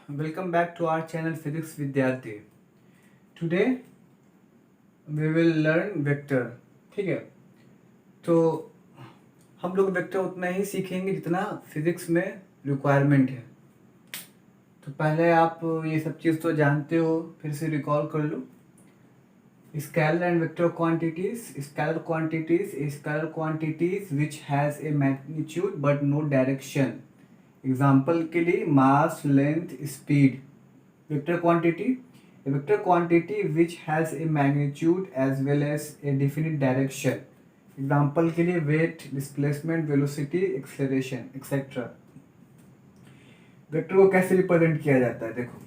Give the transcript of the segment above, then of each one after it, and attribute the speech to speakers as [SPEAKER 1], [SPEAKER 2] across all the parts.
[SPEAKER 1] Welcome back to our channel Physics Vidyarthi. Today we will learn vector. ठीक है, तो हम लोग वेक्टर उतना ही सीखेंगे जितना फिजिक्स में रिक्वायरमेंट है। तो पहले आप ये सब चीज़ तो जानते हो, फिर से रिकॉल कर लो। Scalar and vector quantities. Scalar quantities which has a magnitude but no direction. Example के लिए mass, length, speed. Vector quantity, a vector quantity which has a magnitude as well as a definite direction. Example के लिए weight, displacement, velocity, acceleration etcetera. Vector को कैसे represent किया जाता है, देखो।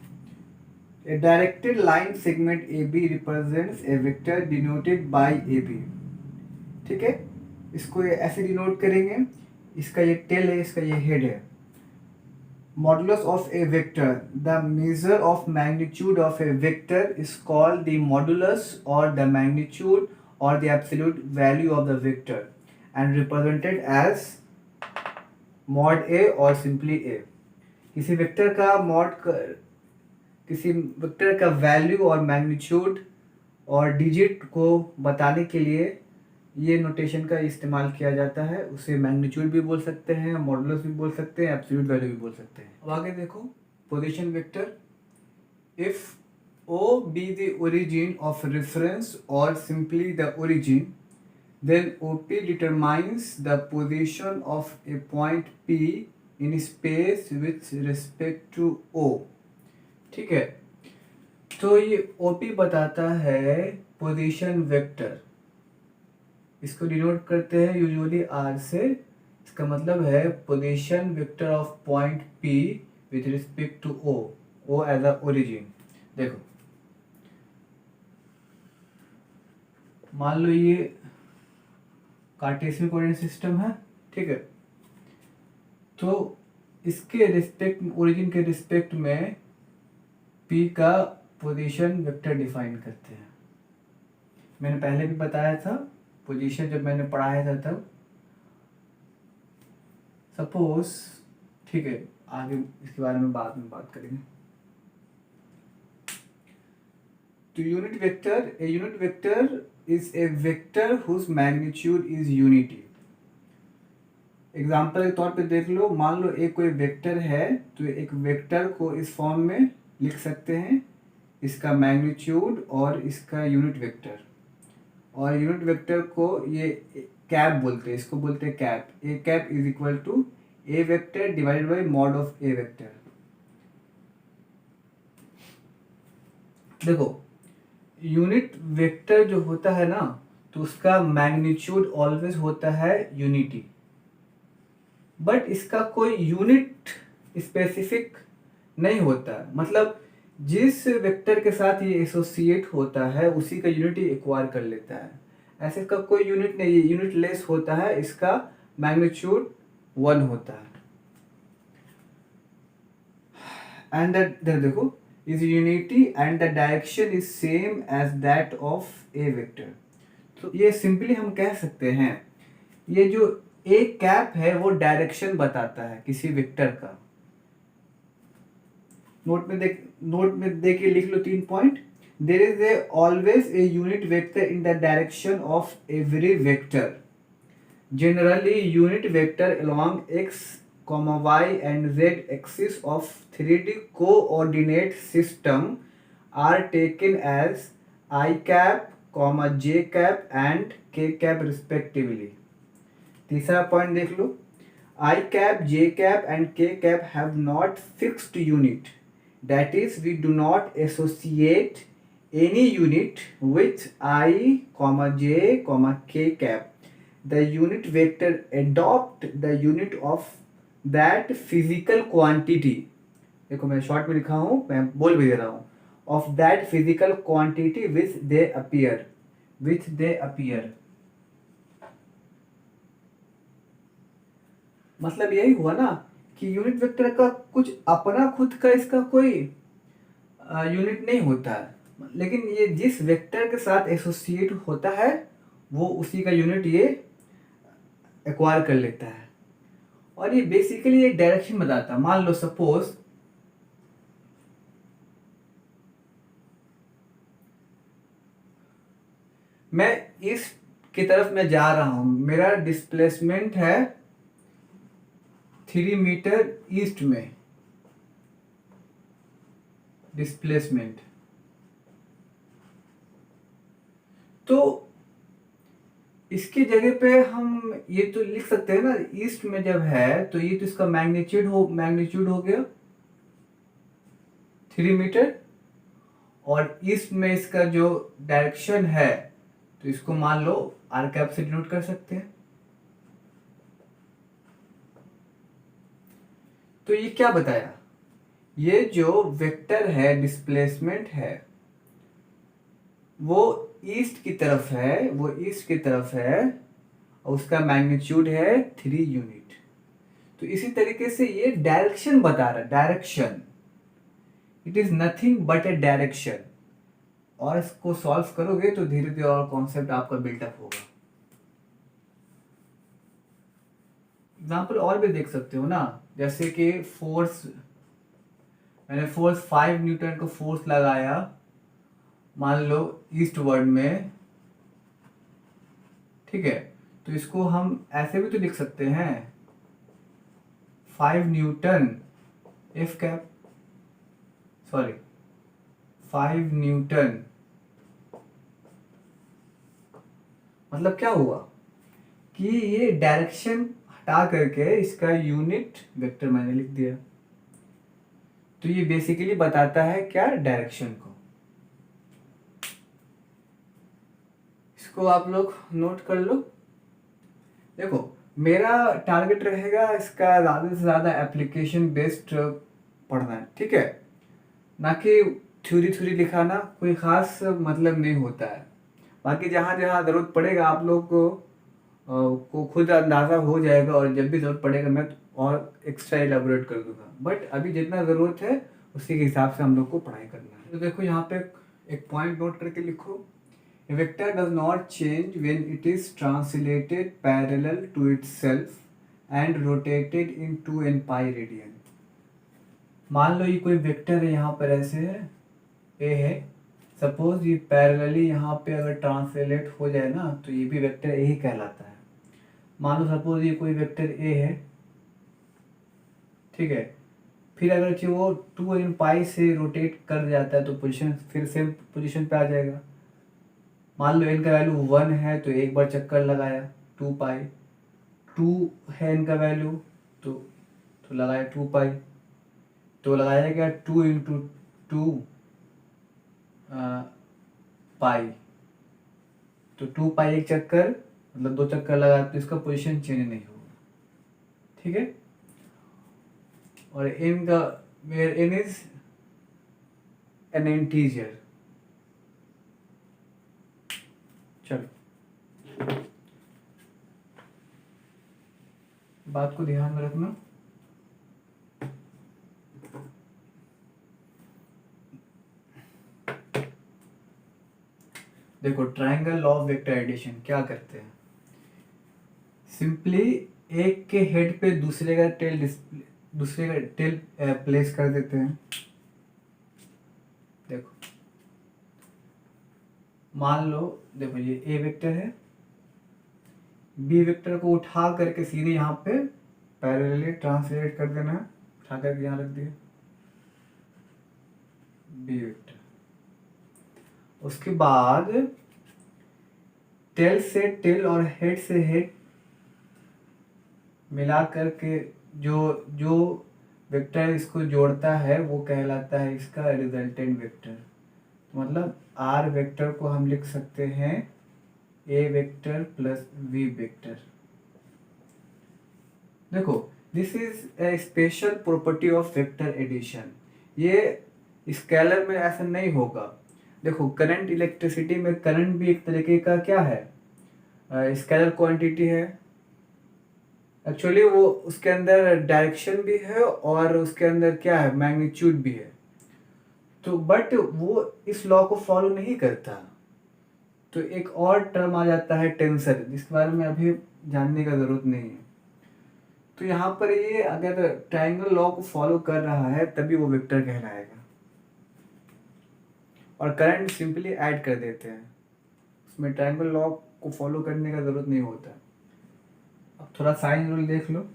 [SPEAKER 1] A directed line segment A B represents a vector denoted by A B. ठीक है, इसको ये ऐसे डिनोट करेंगे। इसका ये टेल है, इसका ये हेड है। Modulus of a vector. The measure of magnitude of a vector is called the modulus or the magnitude or the absolute value of the vector and represented as mod A or simply A. किसी vector का value और magnitude और digit को बताने के लिए ये notation का इस्तेमाल किया जाता है। उसे मैग्नीट्यूड भी बोल सकते हैं, मॉडुलस भी बोल सकते हैं, एब्सोल्यूट वैल्यू भी बोल सकते हैं। अब आगे देखो, position vector. If O be the origin of reference और simply the origin, then OP determines the position of a point P in space with respect to O. ठीक है, तो ये ओपी बताता है पोजीशन वेक्टर। इसको डिनोट करते हैं यूजुअली आर से। इसका मतलब है position vector of point P with respect to O as a origin. देखो, मान लो ये कार्टेशियन कोऑर्डिनेट सिस्टम है। ठीक है, तो इसके रिस्पेक्ट, ओरिजिन के रिस्पेक्ट में पी का पोजीशन वेक्टर डिफाइन करते हैं। मैंने पहले भी बताया था, पोजीशन जब मैंने पढ़ाया था तब। सपोज, ठीक है, आगे इसके बारे में बाद में बात करेंगे। तो unit vector, a unit vector is a vector whose magnitude is unity. Example के तौर पे देख लो, मान लो एक कोई वेक्टर है, तो एक वेक्टर को इस फॉर्म में लिख सकते हैं, इसका मैग्नीट्यूड और इसका यूनिट वेक्टर। और यूनिट वेक्टर को ये कैप बोलते हैं, इसको बोलते हैं cap. A cap is equal to A vector divided by mod of A vector. देखो, यूनिट वेक्टर जो होता है ना, तो उसका मैग्नीट्यूड ऑलवेज होता है यूनिटी, बट इसका कोई यूनिट स्पेसिफिक नहीं होता। मतलब जिस वेक्टर के साथ ये एसोसिएट होता है उसी का यूनिट एक्वायर कर लेता है। ऐसे इसका कोई यूनिट नहीं, ये यूनिट लेस होता है, इसका मैग्नीट्यूड 1 होता है। एंड देखो, is unity and the direction is same as that of A vector. तो ये सिंपली हम कह सकते हैं, ये जो ए कैप है वो डायरेक्शन बताता है किसी वेक्टर का। नोट में देख के लिख लो 3 point. There is a always a unit vector in the direction of every vector. Generally unit vector along x, y and z axis of 3D coordinate system are taken as I cap, j cap and k cap respectively. तीसरा point देख लो, I cap, j cap and k cap have not fixed unit. That is, we do not associate any unit with I, j, k cap. The unit vector adopt the unit of that physical quantity. देखो, मैं short में लिखा हूँ, मैं बोल भी दे रहा हूँ। Of that physical quantity which they appear. मतलब यही हुआ ना कि यूनिट वेक्टर का कुछ अपना खुद का इसका कोई यूनिट नहीं होता है, लेकिन ये जिस वेक्टर के साथ एसोसिएट होता है वो उसी का यूनिट ये एक्वायर कर लेता है। और ये बेसिकली एक डायरेक्शन बताता है। मान लो सपोज मैं ईस्ट की तरफ मैं जा रहा हूं, मेरा डिस्प्लेसमेंट है 3 मीटर ईस्ट में, डिस्प्लेसमेंट। तो इसकी जगह पे हम ये तो लिख सकते हैं ना, ईस्ट में जब है तो ये तो इसका मैग्नीट्यूड हो गया 3 मीटर, और ईस्ट में इसका जो डायरेक्शन है तो इसको मान लो आर कैप से डिनोट कर सकते हैं। तो ये क्या बताया, ये जो वेक्टर है डिस्प्लेसमेंट है वो ईस्ट की तरफ है, वो ईस्ट की तरफ है, और उसका मैग्नीट्यूड है 3 यूनिट। तो इसी तरीके से ये डायरेक्शन बता रहा है, direction, it is nothing but A direction. और इसको सॉल्व करोगे तो धीरे धीरे और कॉन्सेप्ट आपका बिल्डअप होगा। एग्जाम्पल और भी देख सकते हो ना, जैसे कि फोर्स, मैंने फोर्स 5 न्यूटन को फोर्स लगाया मान लो ईस्ट वर्ड में, ठीक है, तो इसको हम ऐसे भी तो लिख सकते हैं 5 Newton F cap, sorry 5 Newton, मतलब क्या हुआ कि ये डायरेक्शन हटा करके इसका यूनिट वेक्टर मैंने लिख दिया। तो ये बेसिकली बताता है क्या, डायरेक्शन को। इसको आप लोग नोट कर लो। देखो मेरा टारगेट रहेगा इसका ज़्यादा से ज़्यादा एप्लीकेशन बेस्ड पढ़ना है, ठीक है, ना कि थ्योरी लिखाना कोई ख़ास मतलब नहीं होता है। बाकी जहाँ जहाँ ज़रूरत पड़ेगा आप लोग को खुद अंदाज़ा हो जाएगा, और जब भी ज़रूरत पड़ेगा मैं और एक्स्ट्रा एलेबोरेट कर दूंगा। बट अभी जितना ज़रूरत है उसी के हिसाब से हम लोग को पढ़ाई करना है। तो देखो यहाँ पे एक पॉइंट नोट करके लिखो, A vector does not change when it is translated parallel to itself and rotated in 2n pi radian। मान लो ये कोई वेक्टर है, यहाँ पर ऐसे है, ए है, सपोज ये पैरेलली यहाँ पे अगर ट्रांसलेट हो जाए ना तो ये भी वेक्टर ए ही कहलाता है। मान लो सपोज ये कोई वेक्टर ए है, ठीक है, फिर अगर कि वो 2n पाई से रोटेट कर जाता है तो पोजीशन फिर सेम पोजीशन पे आ जाएगा। मान लो n का वैल्यू 1 है तो एक बार चक्कर लगाया 2 पाई, 2 है n का वैल्यू तो लगाया 2 पाई, तो लगाया गया 2 इंटू 2 पाई, तो 2 पाई एक चक्कर मतलब 2 चक्कर लगा तो इसका पोजीशन चेंज नहीं होगा, ठीक है। और n का, where n is an integer. चलो बात को ध्यान में रखना। देखो triangle law of vector addition क्या करते हैं, सिंपली एक के हेड पे दूसरे का टेल प्लेस कर देते हैं। देखो मान लो, देखो ये ए वेक्टर है, बी वेक्टर को उठा करके सीधे यहाँ पे पैरेलली ट्रांसलेट कर देना है, उठा करके यहाँ रख दिया बी वेक्टर। उसके बाद टेल से टेल और हेड से हेड मिला करके जो जो वेक्टर इसको जोड़ता है वो कहलाता है इसका रिजल्टेंट वेक्टर। मतलब आर वेक्टर को हम लिख सकते हैं A vector plus V vector. देखो this is a special property of vector addition, ये स्केलर में ऐसा नहीं होगा। देखो करंट, इलेक्ट्रिसिटी में करंट भी एक तरीके का क्या है, स्केलर क्वांटिटी है। एक्चुअली वो उसके अंदर डायरेक्शन भी है और उसके अंदर क्या है, मैग्नीट्यूड भी है। तो बट वो इस लॉ को फॉलो नहीं करता, तो एक और टर्म आ जाता है टेंसर, जिसके बारे में अभी जानने का जरूरत नहीं है। तो यहाँ पर ये अगर ट्रायंगल लॉ को फॉलो कर रहा है तभी वो वेक्टर कहलाएगा। और करंट सिंपली ऐड कर देते हैं उसमें ट्रायंगल लॉ को फॉलो करने का ज़रूरत नहीं होता। अब थोड़ा साइन रूल देख लो।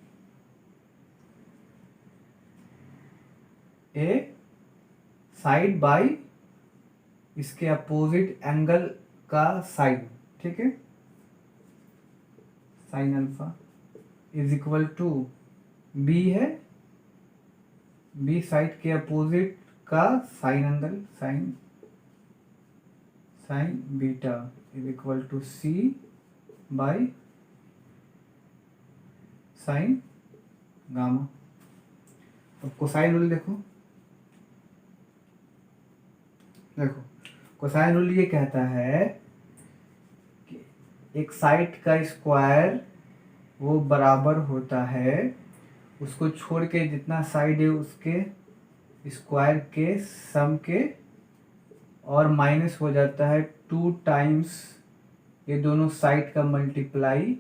[SPEAKER 1] ए साइड बाई इसके अपोजिट एंगल का साइन, ठीक है, sine alpha is equal to B है, बी साइड के अपोजिट का sine angle, sine beta is equal to C by sine gamma. अब कोसाइन रूल देखो, कोसाइन रूल ये कहता है कि एक साइड का स्क्वायर वो बराबर होता है, उसको छोड़ के जितना साइड है उसके स्क्वायर के सम के, और माइनस हो जाता है 2 टाइम्स ये दोनों साइड का multiply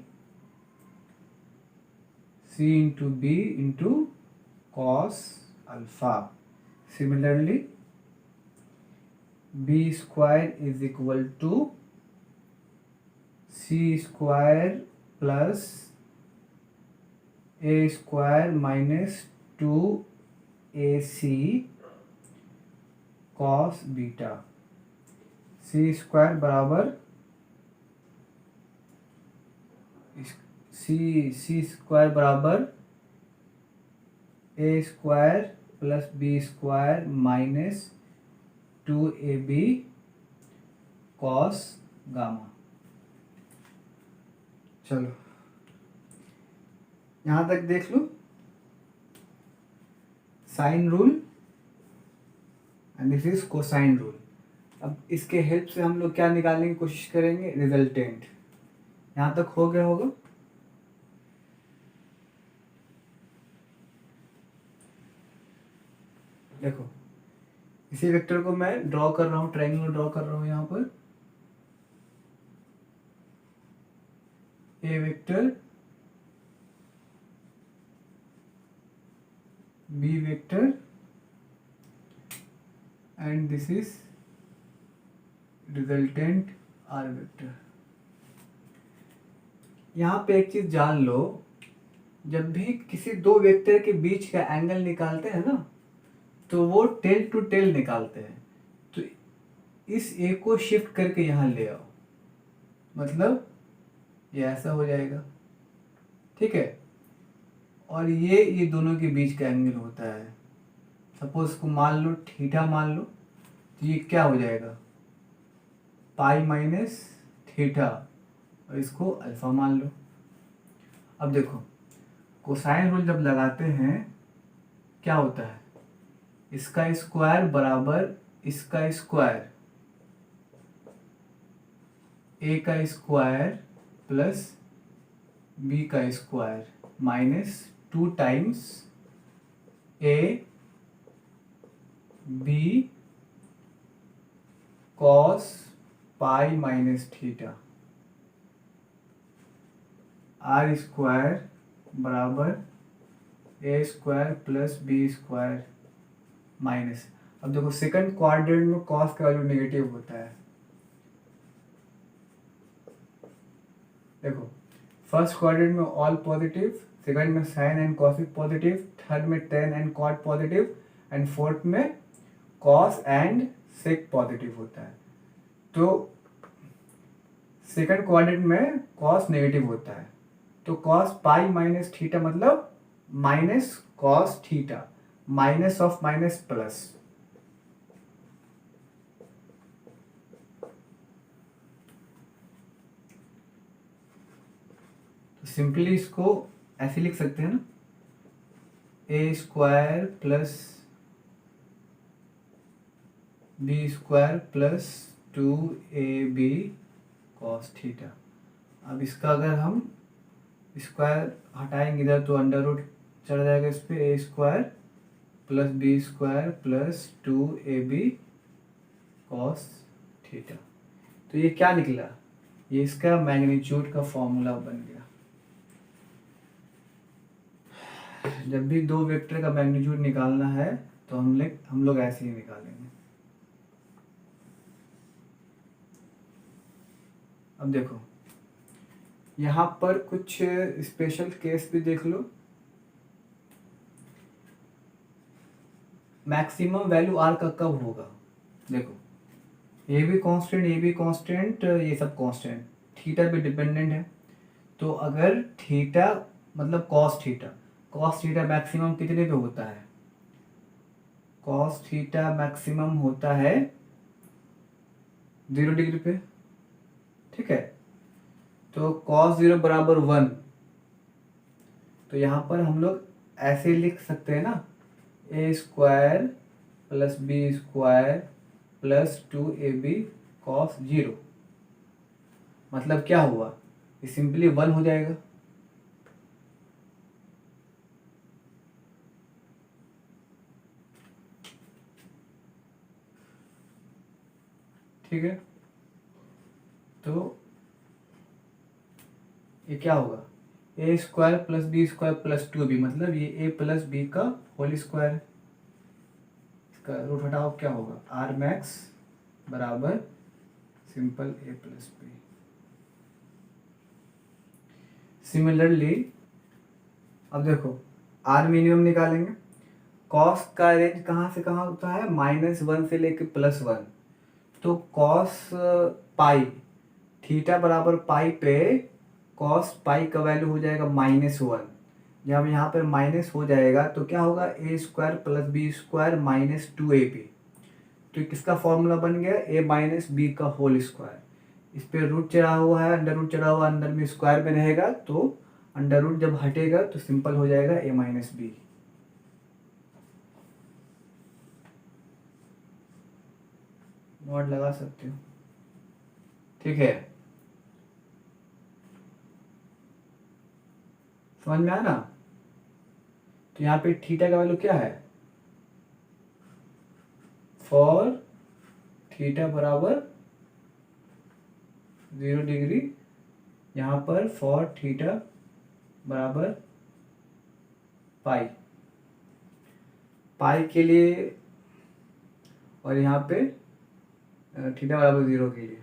[SPEAKER 1] c into b into cos alpha. Similarly b square is equal to c square plus a square minus 2ac cos beta. C square बराबर सी स्क्वायर बराबर a square plus b square minus 2ab cos gamma. चलो यहाँ तक देख लो sine rule and this is cosine rule. अब इसके help से हम लोग क्या निकालने की कोशिश करेंगे, रिजल्टेंट। यहाँ तक हो गया होगा। देखो इसी वेक्टर को मैं ड्रॉ कर रहा हूँ, ट्रायंगल ड्रॉ कर रहा हूँ यहाँ पर। A vector, b vector and this is resultant r vector. यहाँ पे एक चीज जान लो, जब भी किसी दो वेक्टर के बीच का एंगल निकालते हैं ना, तो वो टेल टू टेल निकालते हैं। तो इस ए को शिफ्ट करके यहाँ ले आओ, मतलब ये ऐसा हो जाएगा, ठीक है। और ये दोनों के बीच का एंगल होता है। सपोज इसको मान लो थीटा मान लो, तो ये क्या हो जाएगा, पाई माइनस थीटा, और इसको अल्फा मान लो। अब देखो कोसाइन रूल जब लगाते हैं क्या होता है, इसका स्क्वायर बराबर इसका स्क्वायर, ए का स्क्वायर प्लस बी का square minus 2 times a b cos pi minus theta, r square बराबर a square plus b square minus. अब देखो सेकंड क्वाड्रेंट में कॉस का वैल्यू नेगेटिव होता है। देखो फर्स्ट क्वाड्रेंट में ऑल पॉजिटिव, सेकंड में sine and cosec positive, third में tan and cot positive, and fourth में कॉस एंड सेक पॉजिटिव होता है। तो सेकंड क्वाड्रेंट में कॉस नेगेटिव होता है, तो कॉस पाई माइनस थीटा मतलब minus cos theta, minus of minus plus. तो सिंपली इसको ऐसे लिख सकते हैं ना, a square plus b square plus 2ab cos theta. अब इसका अगर हम स्क्वायर हटाएंगे इधर तो अंडर रूट चढ़ जाएगा इस पे, a square plus b square plus 2ab cos theta. तो ये क्या निकला, ये इसका मैग्नीट्यूड का फॉर्मूला बन गया। जब भी दो वेक्टर का मैग्नीट्यूड निकालना है तो हम लोग ऐसे ही निकालेंगे। अब देखो यहाँ पर कुछ स्पेशल केस भी देख लो। मैक्सिमम वैल्यू आर का कब होगा, देखो ये भी कांस्टेंट, ये भी कांस्टेंट, ये सब कांस्टेंट, थीटा भी डिपेंडेंट है। तो अगर थीटा मतलब कॉस थीटा मैक्सिमम कितने पे होता है, कॉस थीटा मैक्सिमम होता है 0 डिग्री पे, ठीक है। तो कॉस 0 बराबर 1, तो यहाँ पर हम लोग ऐसे लिख सकते हैं ना, a square plus b square plus 2ab cos 0, मतलब क्या हुआ, ये सिंपली 1 हो जाएगा। ठीक है, तो ये क्या होगा, a square plus b square plus 2b, मतलब ये ए प्लस बी का होल स्क्वायर। इसका रूट हटाओ, क्या होगा, आर मैक्स बराबर simple a plus b. Similarly अब देखो आर मिनिमम निकालेंगे, कॉस का रेंज कहाँ से कहाँ होता है, -1 से लेके +1। तो कॉस पाई, थीटा बराबर पाई पे कॉस पाई का वैल्यू हो जाएगा -1। जब यहाँ पर माइनस हो जाएगा तो क्या होगा, a square plus b square minus 2ab। तो किसका फॉर्मूला बन गया, a माइनस बी का होल स्क्वायर। इस पे रूट चढ़ा हुआ है, अंडर रूट चढ़ा हुआ, अंदर में स्क्वायर में रहेगा, तो अंडर रूट जब हटेगा तो सिंपल हो जाएगा a माइनस बी। नोट लगा सकते हो, ठीक है, समझ में आया ना। तो यहाँ पे थीटा का वैल्यू क्या है, फॉर थीटा बराबर 0 डिग्री, यहाँ पर फॉर थीटा बराबर पाई, पाई के लिए, और यहाँ पे थीटा बराबर 0 के लिए।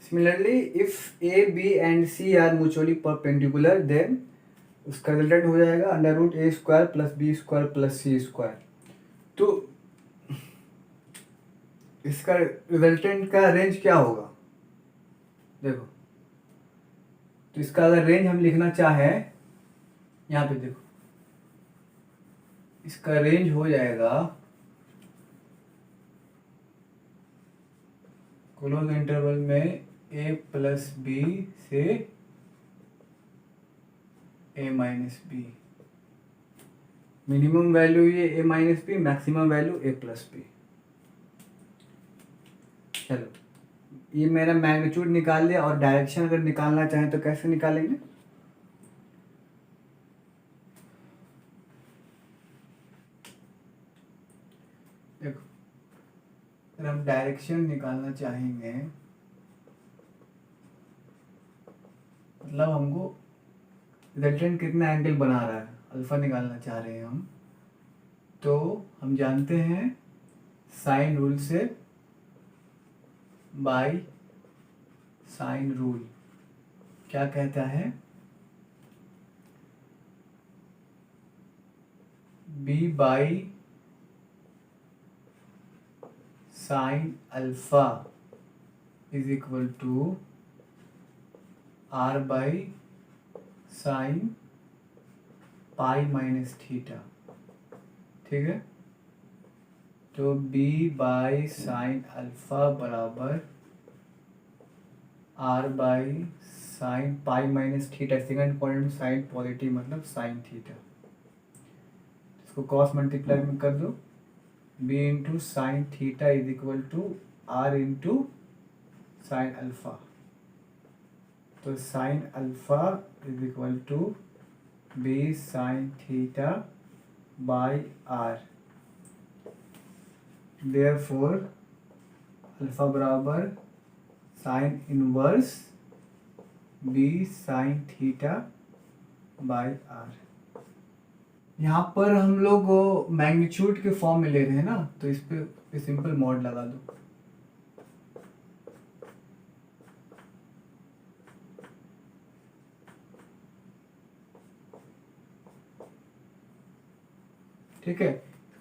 [SPEAKER 1] Similarly if a b and c are mutually perpendicular, then उसका रिजल्टेंट हो जाएगा under root a square plus b square plus c square. तो इसका रिजल्टेंट का रेंज क्या होगा, देखो, तो इसका अगर रेंज हम लिखना चाहें, यहाँ पे देखो इसका रेंज हो जाएगा क्लोज इंटरवल में a प्लस बी से a minus B. Minimum value ये a minus B, maximum value a plus B. चलो ये मैंने मैग्नीट्यूड निकाल लिया, और डायरेक्शन अगर निकालना चाहें तो कैसे निकालेंगे, देखो अगर हम डायरेक्शन निकालना चाहेंगे, मतलब हमको रिजल्टेंट कितना एंगल बना रहा है, अल्फा निकालना चाह रहे हैं हम, तो हम जानते हैं साइन रूल से, बाय साइन रूल क्या कहता है, b by sine alpha is equal to r by sine pi minus theta, ठीक है। तो b बाई साइन अल्फा बराबर r by sine pi minus theta, second quadrant में साइन पॉजिटिव मतलब साइन थीटा, इसको कॉस मल्टीप्लाई में कर दो, b into sine theta is equal to r into sine alpha. तो sine alpha is equal to b sine theta by r। Therefore alpha बराबर sine inverse b sine theta by r। यहाँ पर हम लोग magnitude के form में ले रहे हैं ना, तो इस पे सिंपल मॉड लगा दो, ठीक है,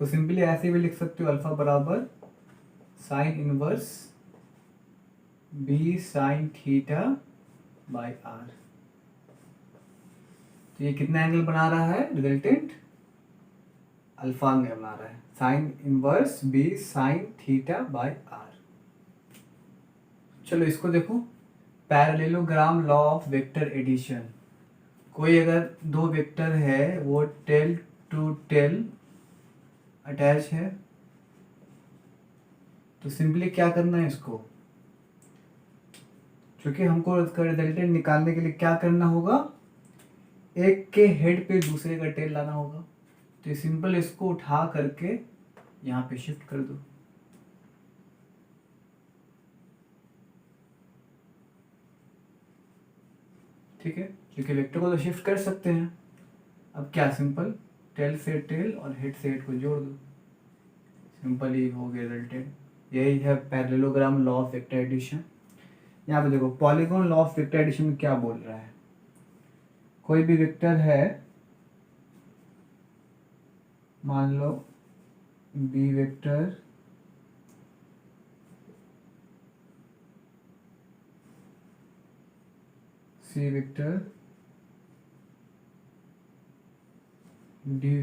[SPEAKER 1] तो सिंपली ऐसे भी लिख सकते हो, अल्फा बराबर sine inverse b sine theta by r. तो ये कितना एंगल बना रहा है, रिजल्टेंट अल्फा एंगल बना रहा है, sine inverse b sine theta by r. चलो इसको देखो, parallelogram law of vector addition. कोई अगर दो वेक्टर है वो टेल टू टेल अटैच है, तो सिंपली क्या करना है इसको, क्योंकि हमको इसका रिजल्टेंट निकालने के लिए क्या करना होगा, एक के हेड पे दूसरे का टेल लाना होगा। तो सिंपल इसको उठा करके यहाँ पे शिफ्ट कर दो। ठीक है, क्योंकि वेक्टर को तो शिफ्ट कर सकते हैं। अब क्या, सिंपल टेल से टेल और हेड से हेड को जोड़ दो, सिंपल ही हो गया रिजल्टेंट। यही है parallelogram law of vector addition. यहाँ पे देखो polygon law of vector addition में क्या बोल रहा है, कोई भी वेक्टर है, मान लो b vector c vector d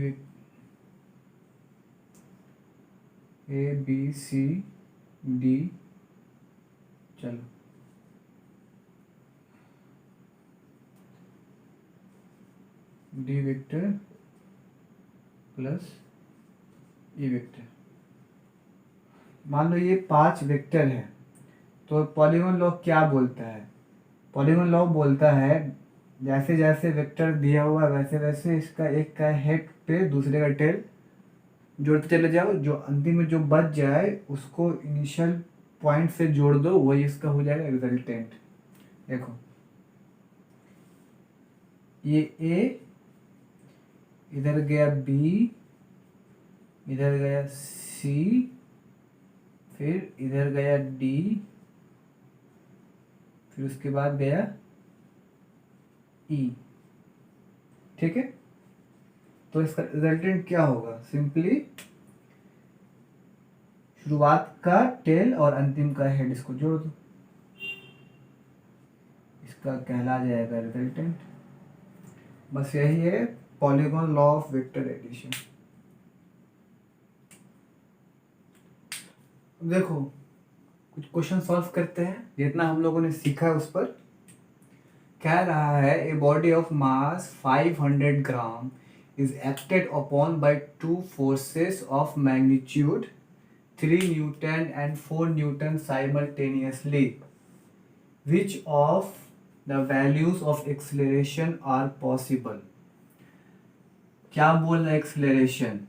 [SPEAKER 1] a b c d, चलो d vector plus e vector. मान लो ये 5 वेक्टर है, तो पॉलीगॉन लॉ क्या बोलता है, पॉलीगॉन लॉ बोलता है जैसे जैसे वेक्टर दिया हुआ है वैसे वैसे इसका एक का हेड पे दूसरे का टेल जोड़ते चले जाओ, जो अंतिम में जो बच जाए उसको इनिशियल पॉइंट से जोड़ दो, वही इसका हो जाएगा रिजल्टेंट। देखो ये ए, इधर गया बी, इधर गया सी, फिर इधर गया डी, फिर उसके बाद गया ई। ठीक है, तो इसका रिजल्टेंट क्या होगा, सिंपली शुरुआत का टेल और अंतिम का हेड इसको जोड़ दो, इसका कहला जाएगा रिजल्टेंट। बस यही है polygon law of vector addition. देखो कुछ क्वेश्चन सॉल्व करते हैं, जितना हम लोगों ने सीखा है उस पर। कह रहा है a body of mass 500 gram is acted upon by two forces of magnitude 3 Newton and 4 Newton simultaneously. Which of the values of acceleration are possible? क्या बोल रहा है एक्सेलरेशन,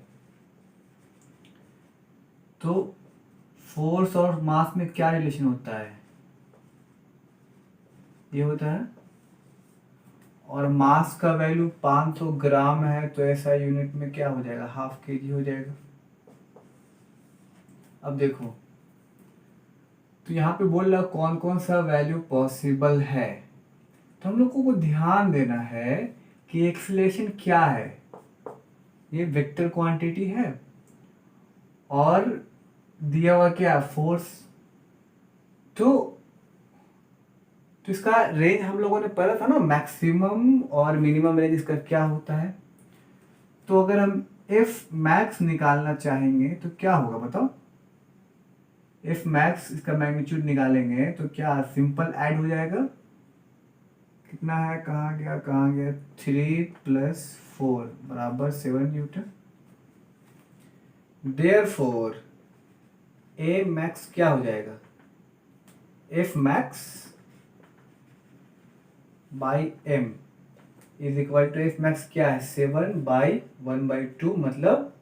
[SPEAKER 1] तो फोर्स और मास में क्या रिलेशन होता है, ये होता है, और मास का वैल्यू 500 ग्राम है, तो ऐसा यूनिट में क्या हो जाएगा, हाफ केजी हो जाएगा। अब देखो, तो यहाँ पे बोल रहा कौन कौन सा वैल्यू पॉसिबल है, तो हम लोगों को ध्यान देना है कि एक्सेलरेशन क्या है, ये वेक्टर क्वांटिटी है और दिया हुआ क्या, फोर्स। तो इसका रेंज हम लोगों ने पढ़ा था ना, मैक्सिमम और मिनिमम रेंज इसका क्या होता है। तो अगर हम एफ मैक्स निकालना चाहेंगे तो क्या होगा बताओ, एफ मैक्स इसका मैग्नीट्यूड निकालेंगे तो क्या सिंपल ऐड हो जाएगा, कितना है, कहाँ गया 3 + 4 बराबर 7 न्यूटन। देयरफॉर ए मैक्स क्या हो जाएगा, F max by m is equal to, F max क्या है 7/1/2 मतलब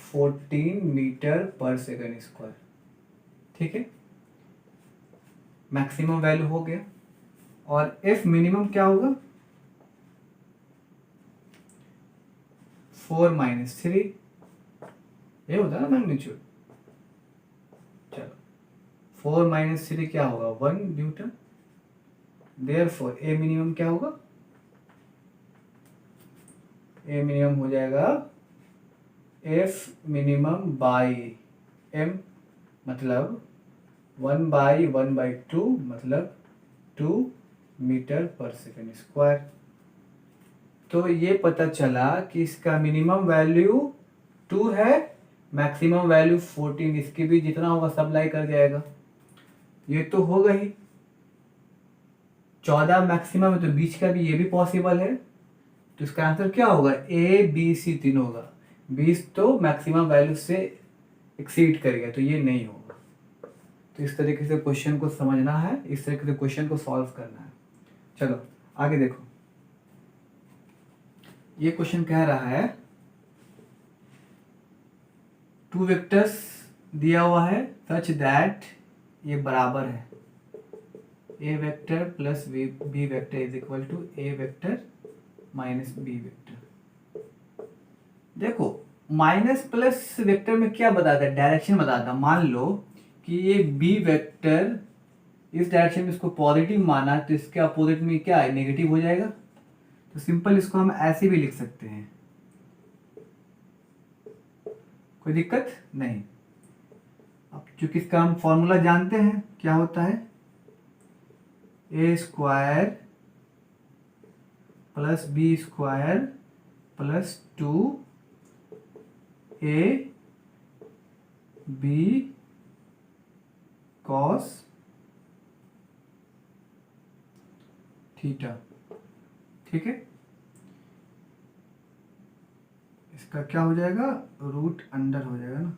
[SPEAKER 1] 14 मीटर पर सेकंड स्क्वायर। ठीक है, मैक्सिमम वैल्यू हो गया। और एफ मिनिमम क्या होगा, 4 - 3, ये होता है ना मैग्नीट्यूड। चलो 4 - 3 क्या होगा, 1 न्यूटन। देयरफॉर ए मिनिमम क्या होगा, 'ए' मिनिमम हो जाएगा एफ मिनिमम बाई एम मतलब 1/1/2 मतलब 2 मीटर पर सेकेंड स्क्वायर। तो ये पता चला कि इसका मिनिमम वैल्यू 2 है, मैक्सिमम वैल्यू 14, इसके भी जितना होगा सब लाई कर जाएगा। ये तो होगा ही, 14 मैक्सिमम है तो बीच का भी ये भी पॉसिबल है। तो इसका आंसर क्या होगा, ए बी सी तीनों होगा। 20 तो मैक्सिमम वैल्यू से एक्सीड करेगा तो ये नहीं होगा। तो इस तरीके से क्वेश्चन को समझना है, इस तरीके से क्वेश्चन को सॉल्व करना है। चलो आगे देखो, ये क्वेश्चन कह रहा है 2 वेक्टर्स दिया हुआ है सच दैट ये बराबर है, a vector plus b vector is equal to A vector minus b vector. देखो माइनस प्लस वेक्टर में क्या बताता है, डायरेक्शन बताता है। मान लो कि ये बी वेक्टर इस डायरेक्शन में इसको पॉजिटिव माना तो इसके अपोजिट में क्या है, नेगेटिव हो जाएगा। तो सिंपल इसको हम ऐसे भी लिख सकते हैं, कोई दिक्कत नहीं। अब चूंकि इसका हम फॉर्मूला जानते हैं क्या होता है, a square plus b square plus 2 a b cos theta. ठीक है, इसका क्या हो जाएगा, रूट अंडर हो जाएगा ना।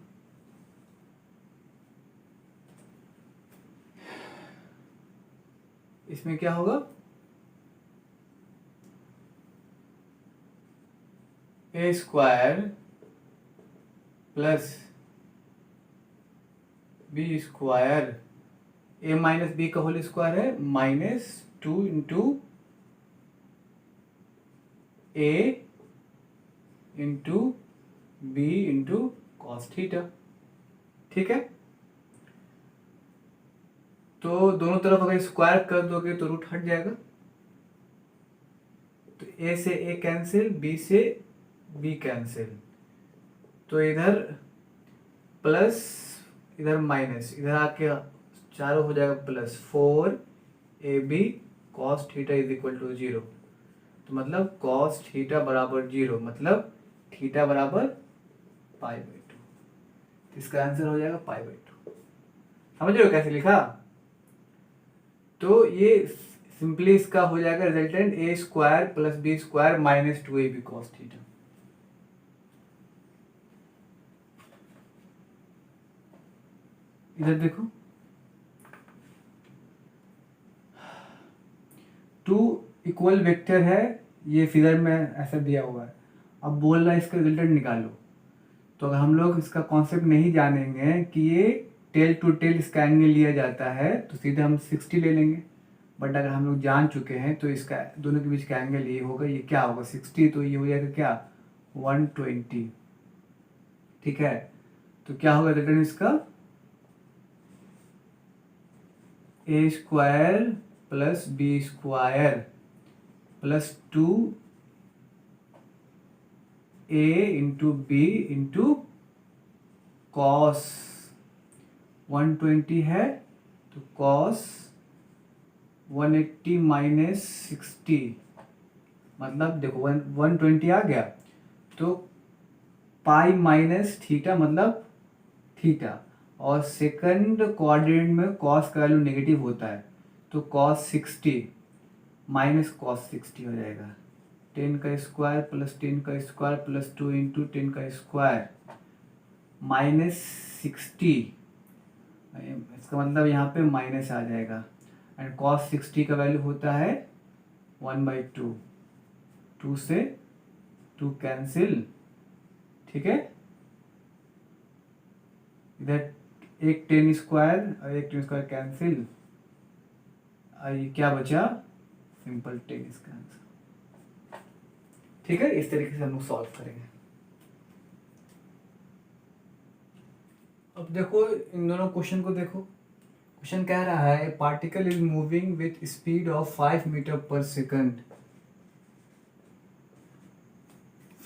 [SPEAKER 1] इसमें क्या होगा, a square plus b square, a minus b का होल स्क्वायर है, -2 into a into b into cos theta. ठीक है, तो दोनों तरफ अगर स्क्वायर कर दोगे तो रूट हट जाएगा। तो ए से ए कैंसिल, बी से बी कैंसिल, तो इधर प्लस इधर माइनस, इधर आके चारों हो जाएगा plus 4ab cos theta is equal to 0। तो मतलब कॉस थीटा बराबर 0 मतलब थीटा बराबर π/2। इसका आंसर हो जाएगा π/2। समझ रहे हो कैसे लिखा। तो ये सिंपली इसका हो जाएगा resultant a square plus b square minus 2ab cos theta. इधर देखो 2 इक्वल वेक्टर है, ये फिगर में ऐसा दिया हुआ है। अब बोल रहा है इसका रिजल्टेंट निकालो। तो अगर हम लोग इसका कॉन्सेप्ट नहीं जानेंगे कि ये टेल टू टेल इसका एंगल लिया जाता है तो सीधे हम 60 ले लेंगे। बट अगर हम लोग जान चुके हैं तो इसका दोनों के बीच का एंगल ये होगा, ये क्या होगा 60, तो ये हो जाएगा क्या 120। ठीक है, तो क्या होगा रिजल्टेंट इसका, a square plus b square plus 2a into b into cos 120 है तो कॉस 180 माइनस 60 मतलब देखो 120 आ गया तो पाई माइनस थीटा मतलब थीटा, और सेकंड कोऑर्डिनेट में कॉस का वैल्यू नेगेटिव होता है तो कॉस 60 माइनस कॉस 60 हो जाएगा। 10 का स्क्वायर प्लस 10 का स्क्वायर प्लस 2 इंटू 10 का स्क्वायर माइनस 60, इसका मतलब यहाँ पे माइनस आ जाएगा। एंड कॉस 60 का वैल्यू होता है 1/2, 2 से 2 कैंसिल। ठीक है, इधर एक 10 स्क्वायर और एक 10 स्क्वायर कैंसिल, और ये क्या बचा, सिंपल 10 इसका आंसर। ठीक है, इस तरीके से हम लोग सॉल्व करेंगे। अब देखो इन दोनों क्वेश्चन को देखो, क्वेश्चन कह रहा है a particle is moving with speed of 5 metre per second,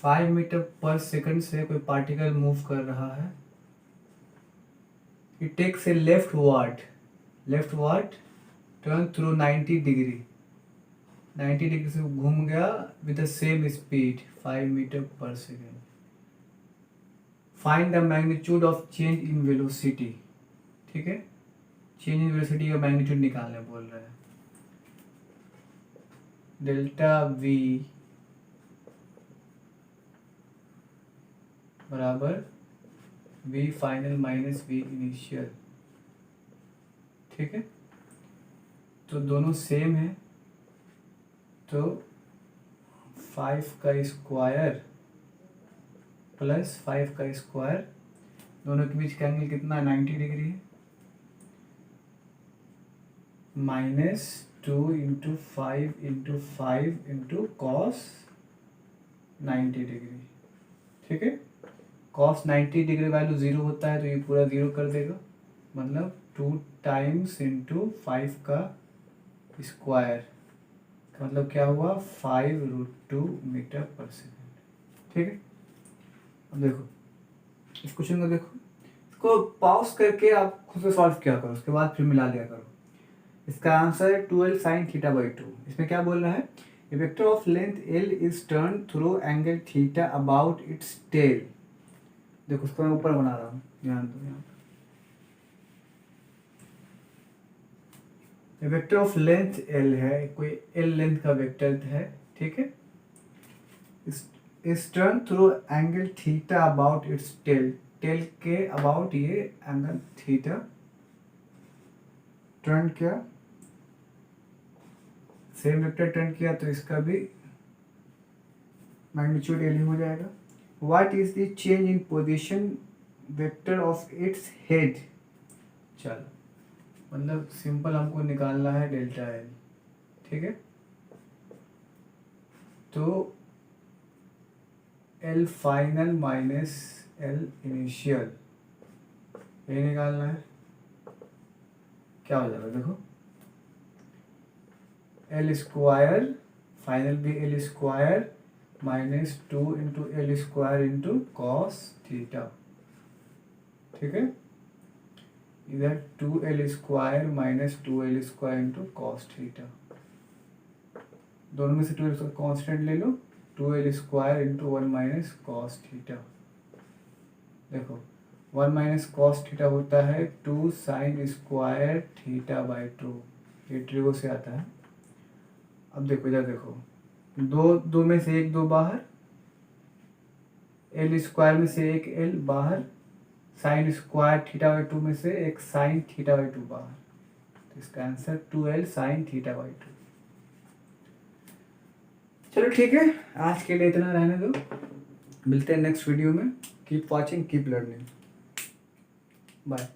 [SPEAKER 1] 5 metre per second से कोई पार्टिकल मूव कर रहा है, it takes a leftward turn through 90 degree, 90 degree से घूम गया with the same speed 5 metre per second. Find the magnitude of change in velocity, ठीक है, चेंज इन वेलोसिटी का मैग्नीट्यूड निकालने बोल रहे हैं। डेल्टा वी बराबर v final minus v initial, ठीक है, तो दोनों सेम है, तो 5 का स्क्वायर प्लस 5 का स्क्वायर, दोनों के बीच का एंगल कितना 90 डिग्री है, minus 2 into 5 into cos 90 degree, ठीक है। कॉस 90 डिग्री वैल्यू 0 होता है तो ये पूरा 0 कर देगा, मतलब 2 टाइम्स इंटू 5 का स्क्वायर, मतलब क्या हुआ 5√2 मीटर पर सेकेंड, ठीक है। अब देखो इस क्वेश्चन को, देखो इसको पॉज करके आप खुद से सॉल्व किया करो, उसके बाद फिर मिला लिया करो। इसका आंसर है 12 sin θ/2। इसमें क्या बोल रहा है, a vector of length L is turn through angle theta about its tail. देखो उसको मैं ऊपर बना रहा हूँ, ध्यान दो यहाँ पे। वेक्टर ऑफ लेंथ L है, कोई L लेंथ का वेक्टर है, ठीक है, इस turn through angle theta about its tail, tail के अबाउट ये एंगल थीटा टर्न किया, सेम वेक्टर टर्न किया तो इसका भी मैग्नीट्यूड L ही हो जाएगा। What is the change in position vector of its head? चलो मतलब सिंपल हमको निकालना है डेल्टा एल, ठीक है, तो L final minus L initial ये निकालना है। क्या हो जाएगा देखो, एल स्क्वायर फाइनल भी L square minus 2 into L square into cos theta, ठीक है, इधर 2l square minus 2l square into cos theta, दोनों में से 2l स्क्वायर कॉन्स्टेंट ले लो, 2l square into 1 minus cos theta. देखो 1 माइनस कॉस थीटा होता है 2 साइन स्क्वायर θ/2, ये ट्रिगो से आता है। अब देखो इधर देखो, दो में से एक 2 बाहर, एल स्क्वायर में से एक एल बाहर, साइन स्क्वायर θ/2 में से एक साइन θ/2 बाहर, तो इसका आंसर 2l साइन θ/2। चलो ठीक है, आज के लिए इतना रहने दो, मिलते हैं नेक्स्ट वीडियो में। Keep watching, keep learning, bye.